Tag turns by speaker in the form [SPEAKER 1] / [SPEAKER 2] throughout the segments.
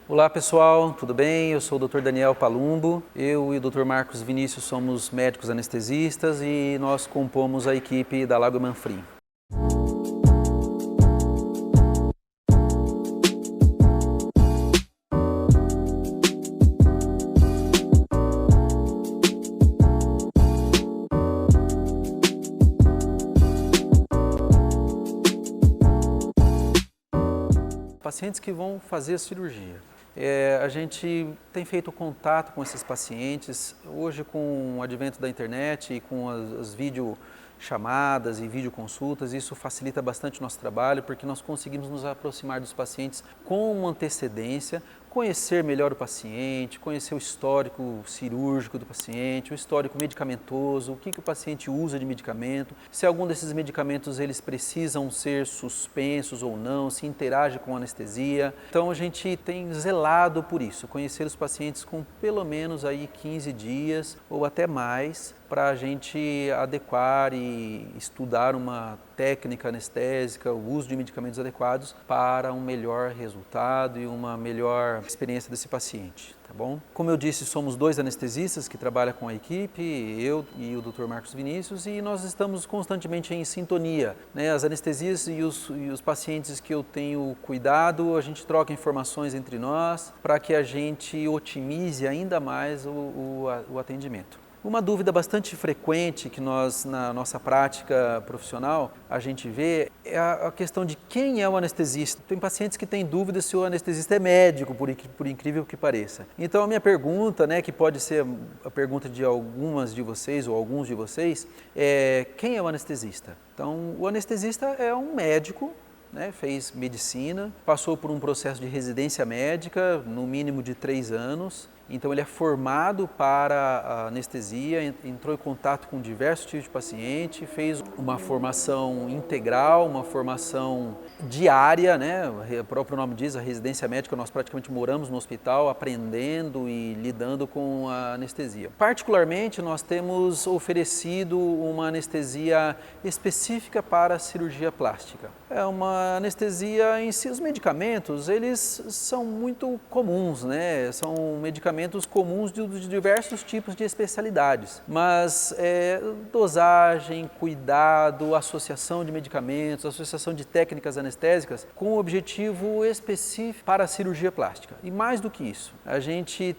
[SPEAKER 1] Olá pessoal, tudo bem? Eu sou o Dr. Daniel Palumbo, eu e o Dr. Marcos Vinícius somos médicos anestesistas e nós compomos a equipe da Lago Manfrim. Pacientes que vão fazer a cirurgia. A gente tem feito contato com esses pacientes, hoje com o advento da internet e com as videochamadas e videoconsultas, isso facilita bastante o nosso trabalho porque nós conseguimos nos aproximar dos pacientes com uma antecedência, conhecer melhor o paciente, conhecer o histórico cirúrgico do paciente, o histórico medicamentoso, o que o paciente usa de medicamento, se algum desses medicamentos eles precisam ser suspensos ou não, se interage com a anestesia. Então a gente tem zelado por isso, conhecer os pacientes com pelo menos aí 15 dias ou até mais, para a gente adequar e estudar uma técnica anestésica, o uso de medicamentos adequados para um melhor resultado e uma melhor experiência desse paciente, tá bom? Como eu disse, somos dois anestesistas que trabalham com a equipe, eu e o Dr. Marcos Vinícius, e nós estamos constantemente em sintonia, né? As anestesias e os pacientes que eu tenho cuidado, a gente troca informações entre nós para que a gente otimize ainda mais o atendimento. Uma dúvida bastante frequente que nós, na nossa prática profissional, a gente vê é a questão de quem é o anestesista. Tem pacientes que têm dúvida se o anestesista é médico, por incrível que pareça. Então a minha pergunta, né, que pode ser a pergunta de algumas de vocês ou alguns de vocês, é quem é o anestesista? Então o anestesista é um médico, né, fez medicina, passou por um processo de residência médica, no mínimo de 3 anos, então ele é formado para a anestesia, entrou em contato com diversos tipos de paciente, fez uma formação integral, uma formação diária, né? O próprio nome diz, a residência médica, nós praticamente moramos no hospital aprendendo e lidando com a anestesia. Particularmente nós temos oferecido uma anestesia específica para a cirurgia plástica. É uma anestesia em si, os medicamentos, eles são muito comuns, né? São medicamentos comuns de diversos tipos de especialidades, mas dosagem, cuidado, associação de medicamentos, associação de técnicas anestésicas com objetivo específico para a cirurgia plástica. E mais do que isso, a gente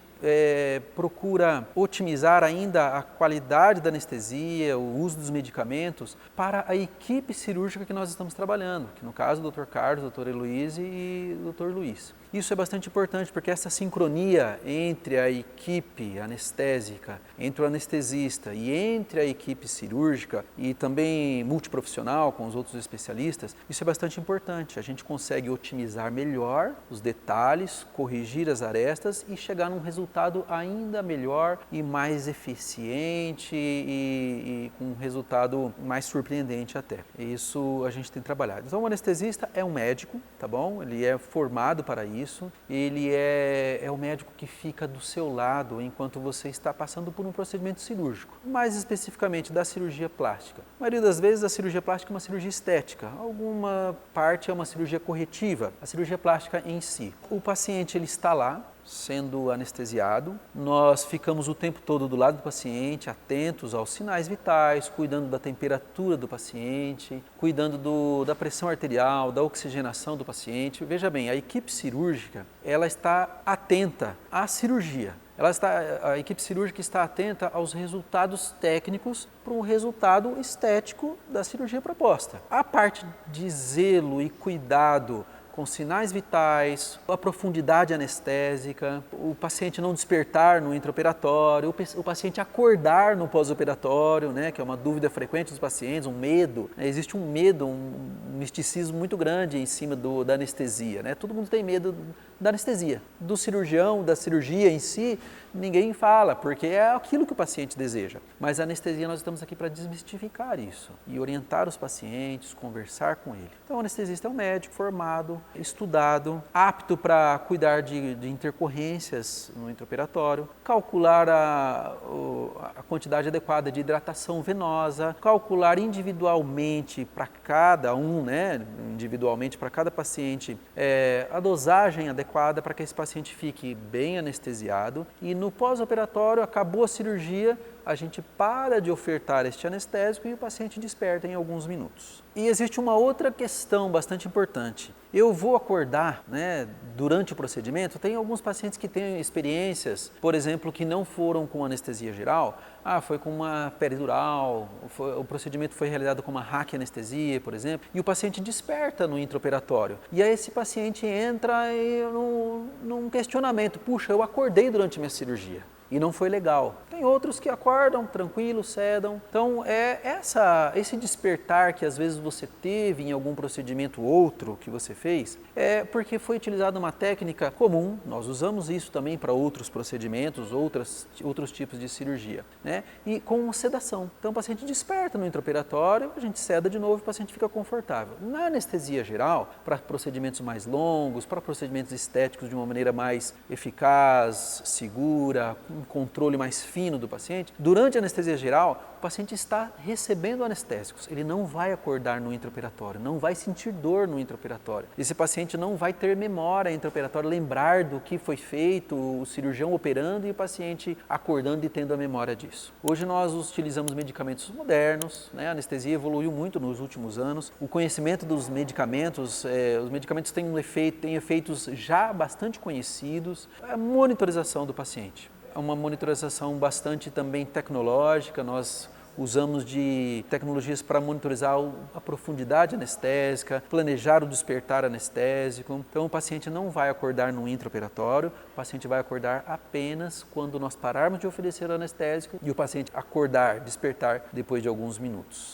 [SPEAKER 1] procura otimizar ainda a qualidade da anestesia, o uso dos medicamentos para a equipe cirúrgica que nós estamos trabalhando, que no caso o Dr. Carlos, o Dr. Heloíse e o Dr. Luiz. Isso é bastante importante porque essa sincronia entre a equipe anestésica, entre o anestesista e entre a equipe cirúrgica e também multiprofissional com os outros especialistas, isso é bastante importante. A gente consegue otimizar melhor os detalhes, corrigir as arestas e chegar num resultado ainda melhor e mais eficiente e com um resultado mais surpreendente até. Isso a gente tem trabalhado. Então o anestesista é um médico, tá bom? Ele é formado para isso, ele é o médico que fica do seu lado enquanto você está passando por um procedimento cirúrgico, mais especificamente da cirurgia plástica. A maioria das vezes a cirurgia plástica é uma cirurgia estética, alguma parte é uma cirurgia corretiva, a cirurgia plástica em si. O paciente ele está lá, sendo anestesiado, nós ficamos o tempo todo do lado do paciente, atentos aos sinais vitais, cuidando da temperatura do paciente, cuidando da pressão arterial, da oxigenação do paciente. Veja bem, a equipe cirúrgica, ela está atenta à cirurgia. A equipe cirúrgica está atenta aos resultados técnicos para um resultado estético da cirurgia proposta. A parte de zelo e cuidado com sinais vitais, a profundidade anestésica, o paciente não despertar no intraoperatório, o paciente acordar no pós-operatório, né, que é uma dúvida frequente dos pacientes, um medo. Existe um medo, um misticismo muito grande em cima da anestesia, né? Todo mundo tem medo da anestesia. Do cirurgião, da cirurgia em si, ninguém fala, porque é aquilo que o paciente deseja. Mas a anestesia, nós estamos aqui para desmistificar isso e orientar os pacientes, conversar com ele. Então, o anestesista é um médico formado, estudado, apto para cuidar de intercorrências no intraoperatório, calcular a quantidade adequada de hidratação venosa, calcular individualmente para cada um, né, individualmente para cada paciente, a dosagem adequada para que esse paciente fique bem anestesiado e no pós-operatório, acabou a cirurgia, a gente para de ofertar este anestésico e o paciente desperta em alguns minutos. E existe uma outra questão bastante importante. Eu vou acordar, né, durante o procedimento, tem alguns pacientes que têm experiências, por exemplo, que não foram com anestesia geral, foi com uma peridural, o procedimento foi realizado com uma raquianestesia, por exemplo, e o paciente desperta no intraoperatório. E aí esse paciente entra num questionamento, puxa, eu acordei durante minha cirurgia. E não foi legal. Tem outros que acordam tranquilos, sedam. Então, esse despertar que às vezes você teve em algum procedimento outro que você fez, é porque foi utilizada uma técnica comum, nós usamos isso também para outros procedimentos, outros tipos de cirurgia, né? E com sedação. Então, o paciente desperta no intraoperatório, a gente seda de novo e o paciente fica confortável. Na anestesia geral, para procedimentos mais longos, para procedimentos estéticos de uma maneira mais eficaz, segura, um controle mais fino do paciente, durante a anestesia geral, o paciente está recebendo anestésicos, ele não vai acordar no intraoperatório, não vai sentir dor no intraoperatório. Esse paciente não vai ter memória intraoperatória, lembrar do que foi feito, o cirurgião operando e o paciente acordando e tendo a memória disso. Hoje nós utilizamos medicamentos modernos, né? A anestesia evoluiu muito nos últimos anos, o conhecimento dos medicamentos, os medicamentos têm efeitos já bastante conhecidos, a monitorização do paciente. Uma monitorização bastante também tecnológica, nós usamos de tecnologias para monitorizar a profundidade anestésica, planejar o despertar anestésico. Então o paciente não vai acordar no intraoperatório, o paciente vai acordar apenas quando nós pararmos de oferecer o anestésico e o paciente acordar, despertar depois de alguns minutos.